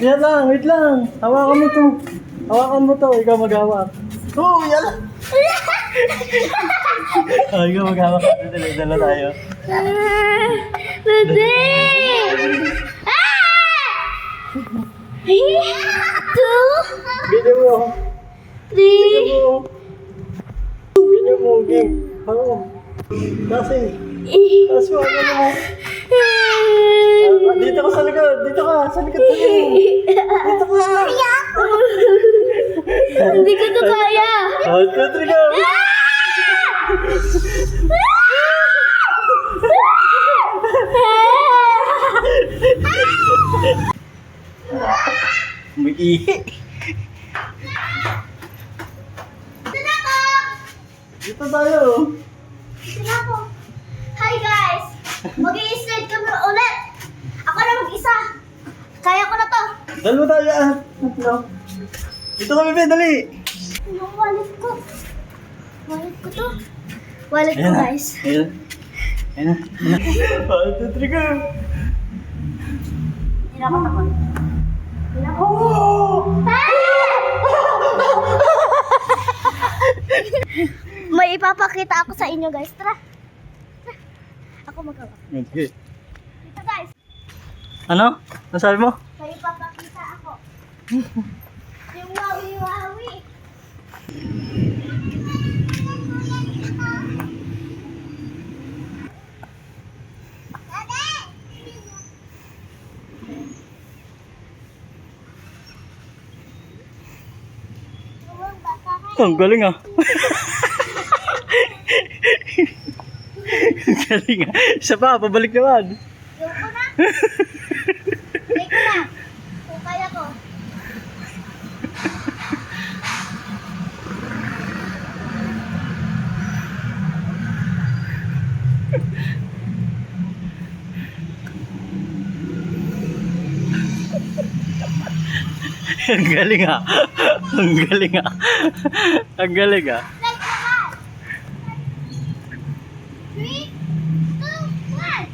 Yan lang, wait lang. Hawakan mo to. Hawakan mo to, ikaw maghawak. Oh, yan. Oh, ikaw maghawak. Dala tayo. Dede! Two, Ganyan mo. three, Ganyan mo, game. Oo. Kasi, tapos mo, ano mo. Dito ka sa likod. Dito ka, sa likod. Dito ka. hindi ko to kaya. 1, 2, 3, go. May ihi. Dito tayo. Sila po. Hi guys! Mag-i-slide kami ulit. Ako na mag-isa. Kaya ko na to. Dalawa tayo ah. Dito kami, Ben, dali. Yung wallet ko. Wallet ko to. Wallet ko guys. Ayan. Ayan na. 1, 2, 3, go. Hindi na ako takot. Hindi na ako. May ipapakita ako sa inyo guys. Tara. Ako magawa. Okay. Dito guys. Ano? Nasabi mo? May ipapakita ako. Yung wawi-wawi. Ang galing ah. Ang galing ah. Isa pa, pabalik naman. Yung ko na. Hindi ko na. Kung kaya ko. Ang galing ah. Ang galing ah. Ang galing ah. Like that. 3, 2, 1.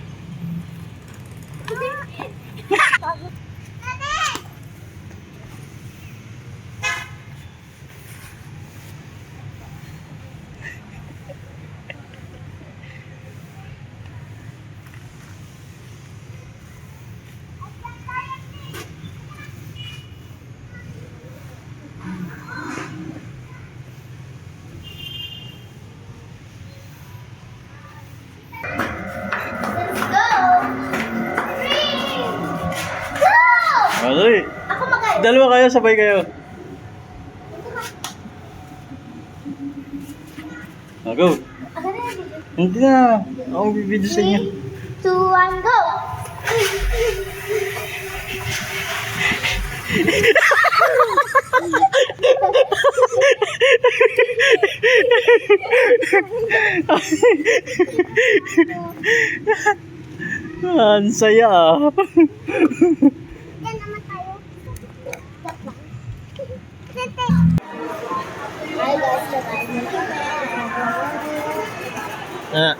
Let's go. 3, go. Okay. Ako mag-guide. Dalawa kayo, sabay kayo. Oh, go. Ako na yan. Hindi na. Ako bibidyo sa inyo. 3, 2, 1, go. Ang saya ah. Yan naman tayo. Hi guys, Ah.